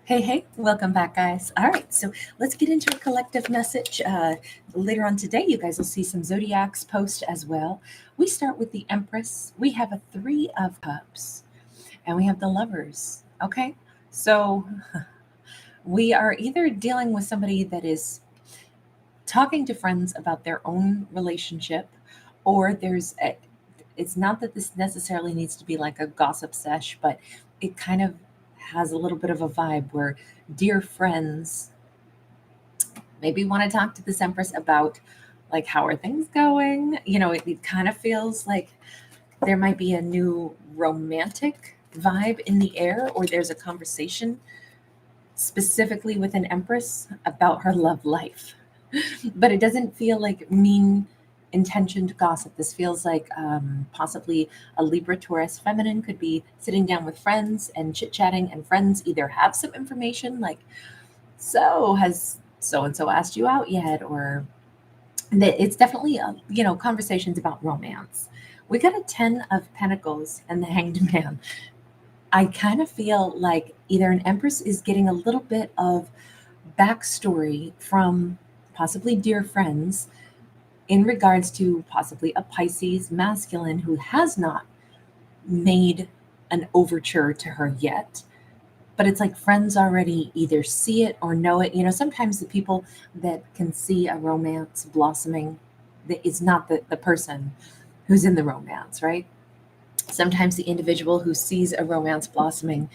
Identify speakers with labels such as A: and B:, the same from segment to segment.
A: Hey, welcome back, guys. All right, so let's get into a collective message. Later on today, you guys will see some zodiacs post as well. We start with the Empress. We have a Three of Cups, and we have the Lovers. Okay, so we are either dealing with somebody that is talking to friends about their own relationship, or it's not that this necessarily needs to be like a gossip sesh, but it kind of has a little bit of a vibe where dear friends maybe want to talk to this Empress about like how are things going. It kind of feels like there might be a new romantic vibe in the air, or there's a conversation specifically with an Empress about her love life. But it doesn't feel like mean intentioned gossip. This feels like possibly a Libra Taurus feminine could be sitting down with friends and chit chatting, and friends either have some information like, so has so and so asked you out yet, or that it's definitely conversations about romance. We got a 10 of Pentacles and the Hanged Man. I kind of feel like either an Empress is getting a little bit of backstory from possibly dear friends in regards to possibly a Pisces masculine who has not made an overture to her yet. But it's like friends already either see it or know it. Sometimes the people that can see a romance blossoming is not the person who's in the romance, right? Sometimes the individual who sees a romance blossoming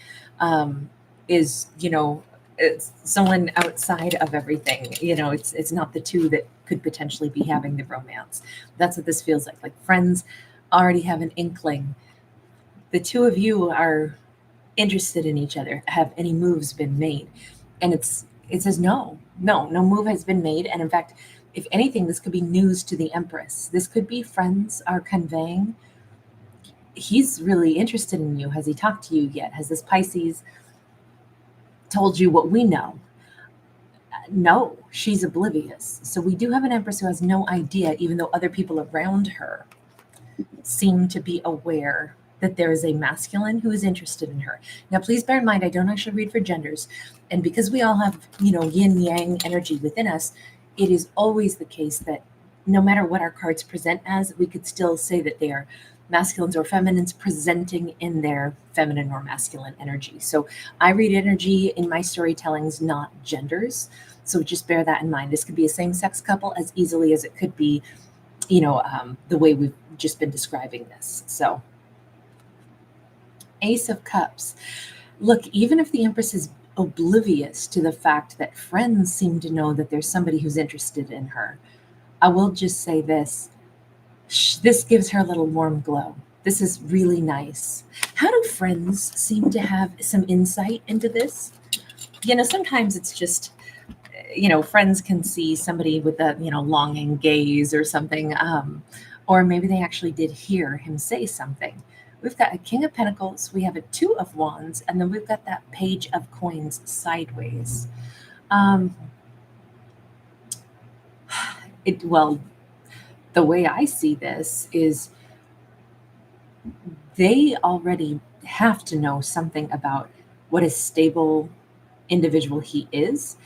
A: is, it's someone outside of everything. It's not the two that could potentially be having the romance. That's what this feels like. Like friends already have an inkling. The two of you are interested in each other. Have any moves been made? And it says no move has been made. And in fact, if anything, this could be news to the Empress. This could be friends are conveying he's really interested in you. Has he talked to you yet? Has this Pisces told you what we know? No, she's oblivious. So we do have an Empress who has no idea, even though other people around her seem to be aware that there is a masculine who is interested in her. Now, please bear in mind, I don't actually read for genders. And because we all have, yin yang energy within us, it is always the case that no matter what our cards present as, we could still say that they are masculines or feminines presenting in their feminine or masculine energy. So I read energy in my storytellings, not genders. So just bear that in mind. This could be a same-sex couple as easily as it could be, the way we've just been describing this. So Ace of Cups. Look, even if the Empress is oblivious to the fact that friends seem to know that there's somebody who's interested in her, I will just say this. This gives her a little warm glow. This is really nice. How do friends seem to have some insight into this? Sometimes it's just, friends can see somebody with a, longing gaze or something. Or maybe they actually did hear him say something. We've got a King of Pentacles, we have a Two of Wands, and then we've got that Page of Coins sideways. The way I see this is they already have to know something about what a stable individual he is.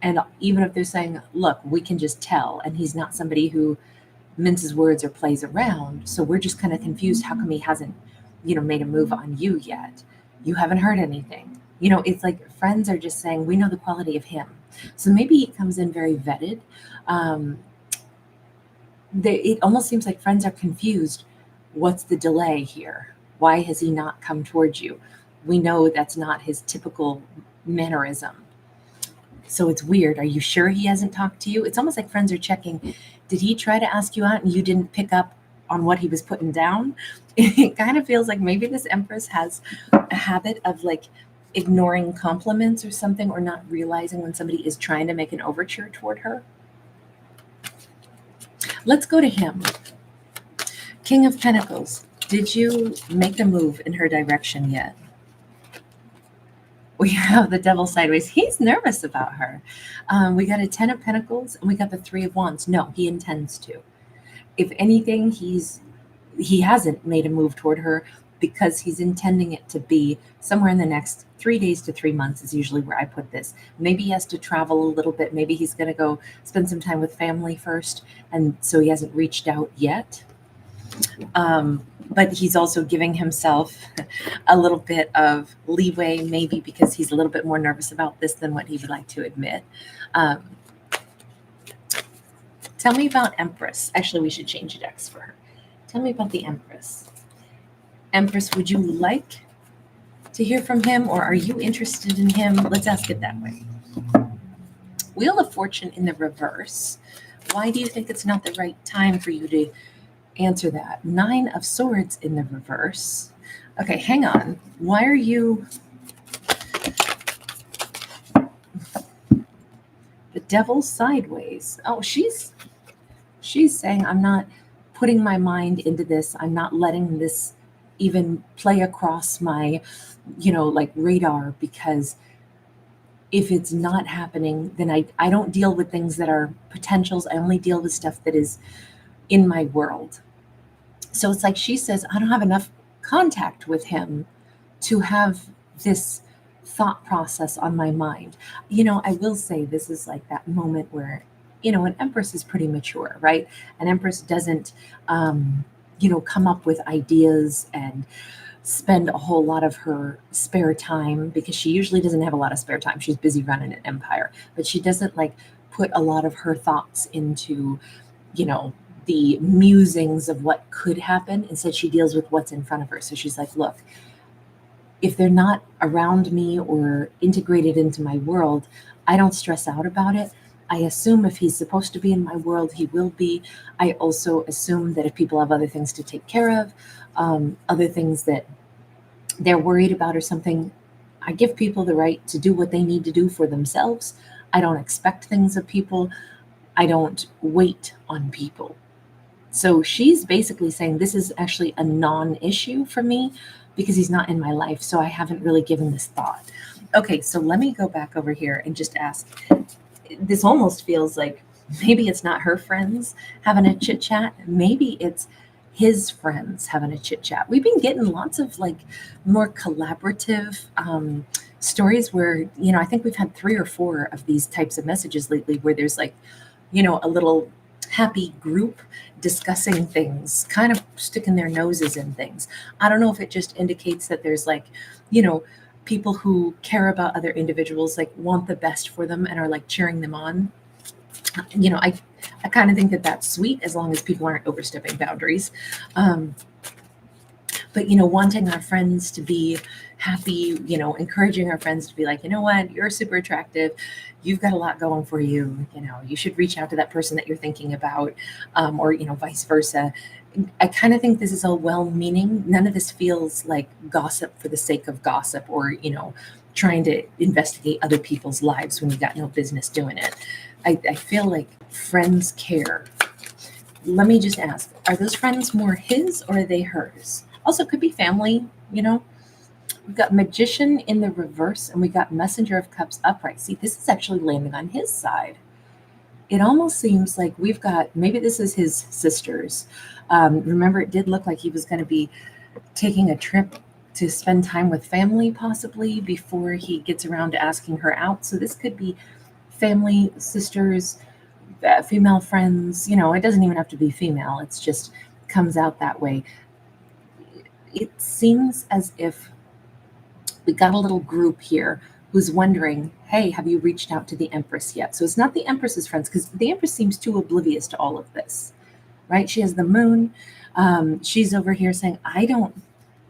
A: And even if they're saying, look, we can just tell, and he's not somebody who minces words or plays around, so we're just kind of confused. How come he hasn't, made a move on you yet? You haven't heard anything. It's like friends are just saying, we know the quality of him. So maybe he comes in very vetted. It almost seems like friends are confused. What's the delay here? Why has he not come towards you? We know that's not his typical mannerism. So it's weird. Are you sure he hasn't talked to you? It's almost like friends are checking. Did he try to ask you out and you didn't pick up on what he was putting down? It kind of feels like maybe this Empress has a habit of like ignoring compliments or something, or not realizing when somebody is trying to make an overture toward her. Let's go to him. King of Pentacles. Did you make a move in her direction yet? We have the Devil sideways. He's nervous about her. We got a 10 of Pentacles, and we got the 3 of Wands. No, he intends to. If anything, he hasn't made a move toward her. because he's intending it to be somewhere in the next 3 days to 3 months is usually where I put this. Maybe he has to travel a little bit. Maybe he's going to go spend some time with family first. And so he hasn't reached out yet. But he's also giving himself a little bit of leeway, maybe because he's a little bit more nervous about this than what he would like to admit. Tell me about Empress. Actually, we should change decks for her. Tell me about the Empress. Empress, would you like to hear from him, or are you interested in him? Let's ask it that way. Wheel of Fortune in the reverse. Why do you think it's not the right time for you to answer that? 9 of Swords in the reverse. Okay, hang on. Why are you... The Devil sideways. Oh, she's saying, I'm not putting my mind into this. I'm not letting this even play across my, like radar, because if it's not happening, then I don't deal with things that are potentials. I only deal with stuff that is in my world. So it's like she says, I don't have enough contact with him to have this thought process on my mind. I will say this is like that moment where, an Empress is pretty mature, right? An Empress doesn't, come up with ideas and spend a whole lot of her spare time, because she usually doesn't have a lot of spare time. She's busy running an empire, but she doesn't like put a lot of her thoughts into, the musings of what could happen. Instead, she deals with what's in front of her. So she's like, look, if they're not around me or integrated into my world, I don't stress out about it. I assume if he's supposed to be in my world, he will be. I also assume that if people have other things to take care of, other things that they're worried about or something, I give people the right to do what they need to do for themselves. I don't expect things of people. I don't wait on people. So she's basically saying this is actually a non-issue for me because he's not in my life. So I haven't really given this thought. Okay, so let me go back over here and just ask. This almost feels like maybe it's not her friends having a chit chat. Maybe it's his friends having a chit chat. We've been getting lots of like more collaborative stories where, I think we've had 3 or 4 of these types of messages lately where there's like, a little happy group discussing things, kind of sticking their noses in things. I don't know if it just indicates that there's like, people who care about other individuals, like want the best for them and are like cheering them on. I kind of think that that's sweet as long as people aren't overstepping boundaries. But, wanting our friends to be happy, encouraging our friends to be like, you know what, you're super attractive. You've got a lot going for you. You should reach out to that person that you're thinking about, or, vice versa. I kind of think this is all well-meaning. None of this feels like gossip for the sake of gossip or, trying to investigate other people's lives when you got no business doing it. I feel like friends care. Let me just ask, are those friends more his or are they hers? Also, could be family, We've got Magician in the reverse and we got Messenger of Cups upright. See, this is actually landing on his side. It almost seems like we've got, maybe this is his sisters. Remember, it did look like he was going to be taking a trip to spend time with family possibly before he gets around to asking her out. So this could be family, sisters, female friends. It doesn't even have to be female. It's just comes out that way. It seems as if we got a little group here who's wondering, hey, have you reached out to the Empress yet? So it's not the Empress's friends, because the Empress seems too oblivious to all of this, right? She has the moon. She's over here saying, I don't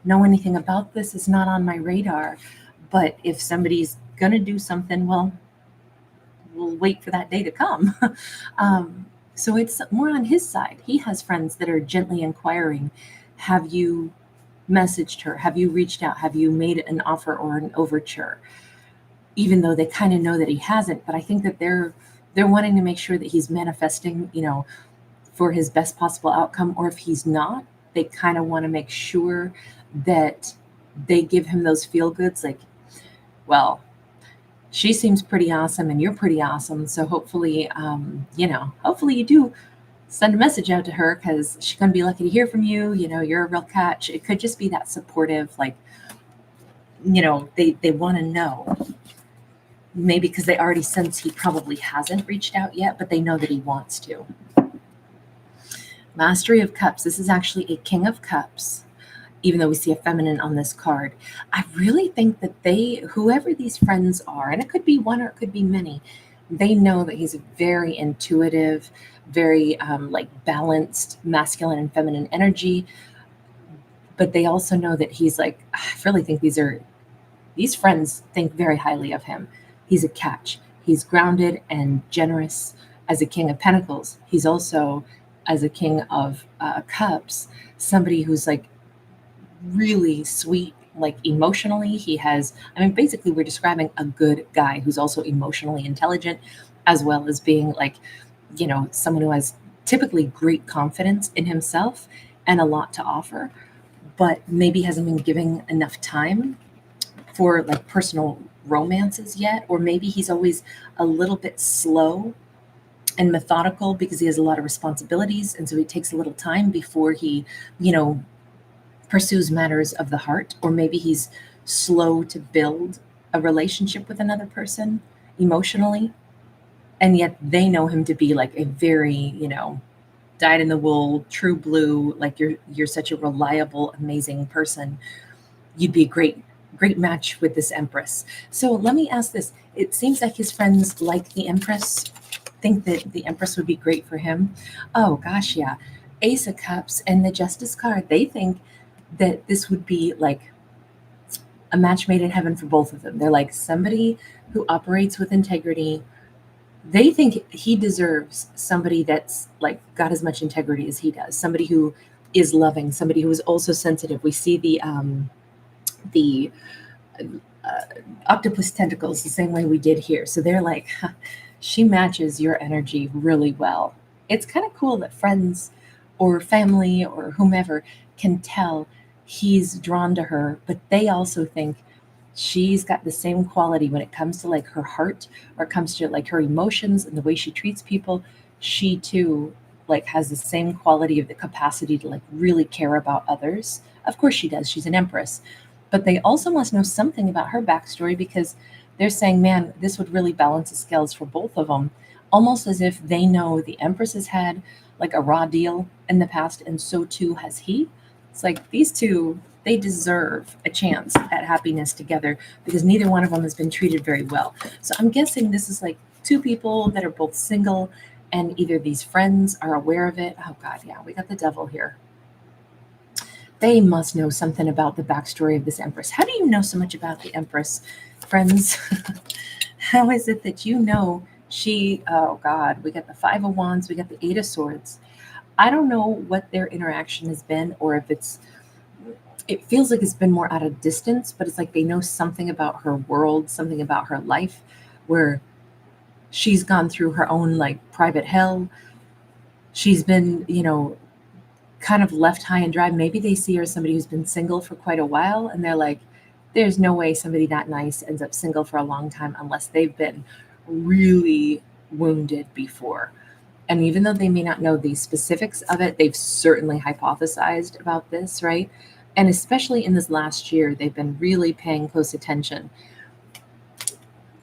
A: know anything about this. It's not on my radar. But if somebody's going to do something, well, we'll wait for that day to come. So it's more on his side. He has friends that are gently inquiring, have you messaged her? Have you reached out? Have you made an offer or an overture? Even though they kind of know that he hasn't, but I think that they're wanting to make sure that he's manifesting, for his best possible outcome. Or if he's not, they kind of want to make sure that they give him those feel goods. Like, well, she seems pretty awesome and you're pretty awesome. So hopefully, hopefully you do send a message out to her because she's going to be lucky to hear from you. You're a real catch. It could just be that supportive, like, they want to know. Maybe because they already sense he probably hasn't reached out yet, but they know that he wants to. Mastery of Cups. This is actually a King of Cups, even though we see a feminine on this card. I really think that whoever these friends are, and it could be one or it could be many, they know that he's a very intuitive, very like balanced masculine and feminine energy. But they also know that he's like, I really think these friends think very highly of him. He's a catch. He's grounded and generous as a King of Pentacles. He's also, as a King of Cups, somebody who's like really sweet, like emotionally. Basically, we're describing a good guy who's also emotionally intelligent, as well as being like, someone who has typically great confidence in himself and a lot to offer, but maybe hasn't been giving enough time for like personal romances yet, or maybe he's always a little bit slow and methodical because he has a lot of responsibilities, and so he takes a little time before he pursues matters of the heart, or maybe he's slow to build a relationship with another person emotionally, and yet they know him to be like a very dyed in the wool, true blue, like you're such a reliable, amazing person. You'd be a great match with this Empress. So let me ask this. It seems like his friends like the Empress, think that the Empress would be great for him. Oh gosh, yeah. Ace of Cups and the Justice card. They think that this would be like a match made in heaven for both of them. They're like somebody who operates with integrity. They think he deserves somebody that's like got as much integrity as he does. Somebody who is loving, somebody who is also sensitive. We see the octopus tentacles the same way we did here. So they're like, she matches your energy really well. It's kind of cool that friends or family or whomever can tell he's drawn to her, but they also think she's got the same quality when it comes to like her heart, or it comes to like her emotions and the way she treats people. She too like has the same quality of the capacity to like really care about others. Of course she does. She's an Empress. But they also must know something about her backstory, because they're saying, man, this would really balance the scales for both of them. Almost as if they know the Empress has had like a raw deal in the past, and so too has he. It's like these two, they deserve a chance at happiness together, because neither one of them has been treated very well. So I'm guessing this is like two people that are both single, and either these friends are aware of it. Oh God, yeah, we got the devil here. They must know something about the backstory of this Empress. How do you know so much about the Empress, friends? How is it that oh God, we got the Five of Wands, we got the Eight of Swords. I don't know what their interaction has been, or if it feels like it's been more out of distance, but it's like they know something about her world, something about her life, where she's gone through her own like private hell. She's been, kind of left high and dry. Maybe they see her as somebody who's been single for quite a while, and they're like, there's no way somebody that nice ends up single for a long time unless they've been really wounded before. And even though they may not know the specifics of it, they've certainly hypothesized about this, right? And especially in this last year, they've been really paying close attention.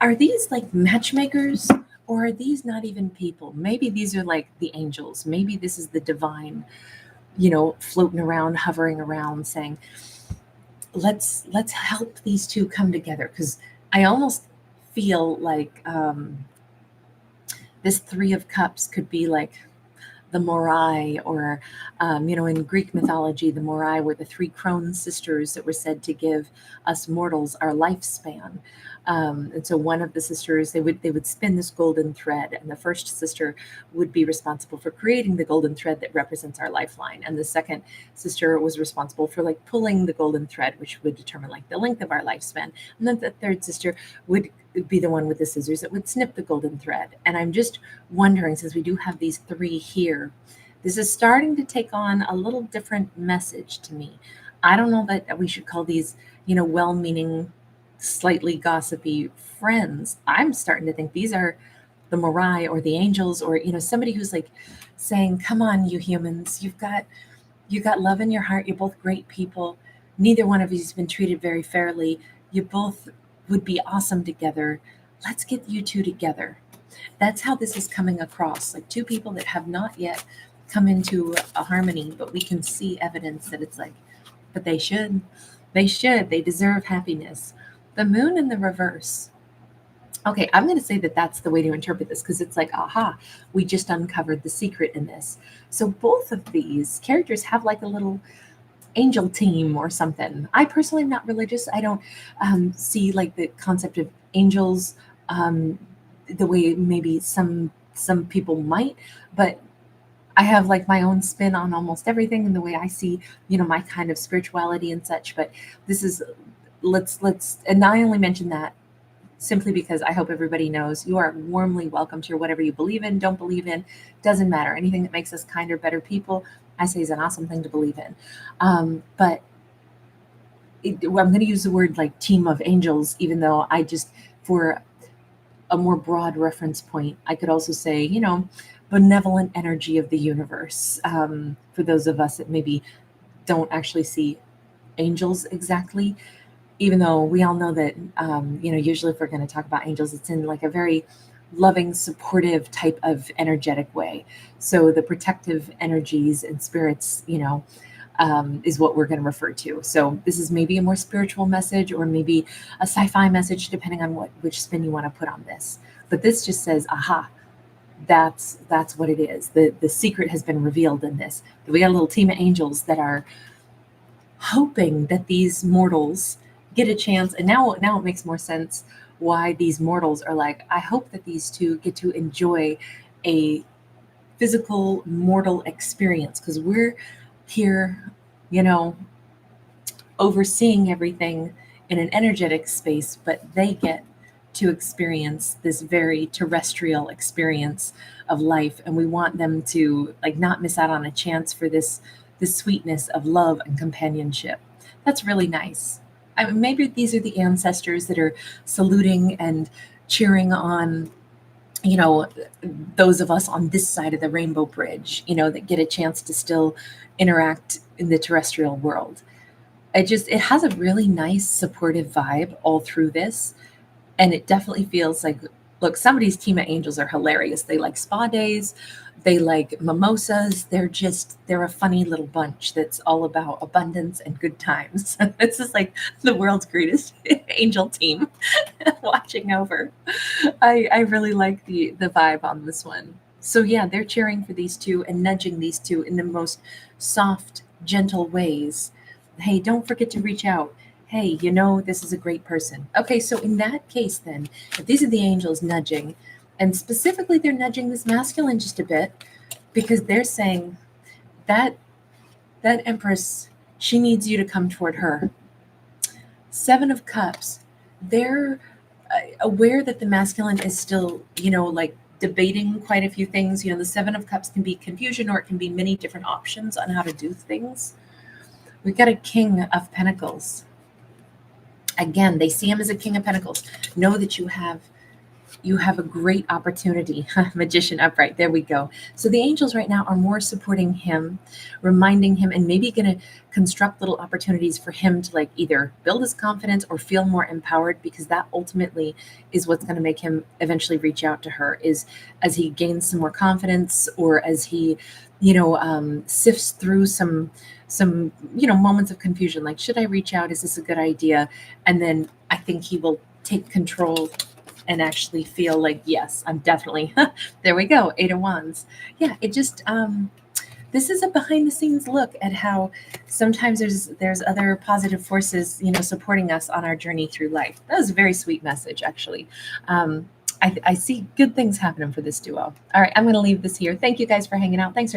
A: Are these like matchmakers, or are these not even people? Maybe these are like the angels. Maybe this is the divine, floating around, hovering around, saying, let's help these two come together. Because I almost feel like this Three of Cups could be like the Morai, or in Greek mythology, the Morai were the three crone sisters that were said to give us mortals our lifespan. And so one of the sisters, they would spin this golden thread, and the first sister would be responsible for creating the golden thread that represents our lifeline, and the second sister was responsible for like pulling the golden thread, which would determine like the length of our lifespan, and then the third sister would be the one with the scissors that would snip the golden thread. And I'm just wondering, since we do have these three here, this is starting to take on a little different message to me. I don't know that we should call these, well-meaning, slightly gossipy friends. I'm starting to think these are the Morai or the angels, or somebody who's like saying, come on, you humans, you got love in your heart, you're both great people, neither one of you's been treated very fairly, you both would be awesome together, let's get you two together. That's how this is coming across, like two people that have not yet come into a harmony, but we can see evidence that it's like, but they deserve happiness. The moon in the reverse. Okay, I'm going to say that that's the way to interpret this, because it's like, aha, we just uncovered the secret in this. So both of these characters have like a little angel team or something. I personally am not religious. I don't see like the concept of angels um, the way maybe some people might, but I have like my own spin on almost everything and the way I see, my kind of spirituality and such. But this is let's and I only mention that simply because I hope everybody knows you are warmly welcome to whatever you believe in, don't believe in, doesn't matter. Anything that makes us kinder, better people, I say is an awesome thing to believe in. But I'm going to use the word like team of angels, even though for a more broad reference point, I could also say, benevolent energy of the universe. For those of us that maybe don't actually see angels exactly, even though we all know that, usually if we're going to talk about angels, it's in like a very loving, supportive type of energetic way. So the protective energies and spirits, is what we're going to refer to. So this is maybe a more spiritual message or maybe a sci-fi message, depending on which spin you want to put on this. But this just says, aha, that's what it is. The secret has been revealed in this. We got a little team of angels that are hoping that these mortals get a chance. And now it makes more sense why these mortals are like, I hope that these two get to enjoy a physical mortal experience, because we're here, overseeing everything in an energetic space, but they get to experience this very terrestrial experience of life, and we want them to like not miss out on a chance for this sweetness of love and companionship. That's really nice. Maybe these are the ancestors that are saluting and cheering on, those of us on this side of the rainbow bridge, that get a chance to still interact in the terrestrial world. It has a really nice supportive vibe all through this. And it definitely feels like, look, somebody's team of angels are hilarious. They like spa days, they like mimosas. They're a funny little bunch that's all about abundance and good times. This is like the world's greatest angel team watching over. I really like the vibe on this one. So yeah, they're cheering for these two and nudging these two in the most soft, gentle ways. Hey, don't forget to reach out. Hey, this is a great person. Okay, so in that case, then, if these are the angels nudging, and specifically they're nudging this masculine just a bit, because they're saying that Empress, she needs you to come toward her. Seven of Cups, they're aware that the masculine is still, like debating quite a few things. The Seven of Cups can be confusion, or it can be many different options on how to do things. We've got a King of Pentacles. Again, they see him as a King of Pentacles. Know that you have a great opportunity. Magician upright. There we go. So the angels right now are more supporting him, reminding him, and maybe going to construct little opportunities for him to like either build his confidence or feel more empowered, because that ultimately is what's going to make him eventually reach out to her, is as he gains some more confidence, or as he, sifts through some moments of confusion, like, should I reach out? Is this a good idea? And then I think he will take control and actually feel like, yes, I'm definitely, there we go, Eight of Wands. Yeah, it just, this is a behind the scenes look at how sometimes there's other positive forces, supporting us on our journey through life. That was a very sweet message, actually. I see good things happening for this duo. All right, I'm going to leave this here. Thank you guys for hanging out. Thanks for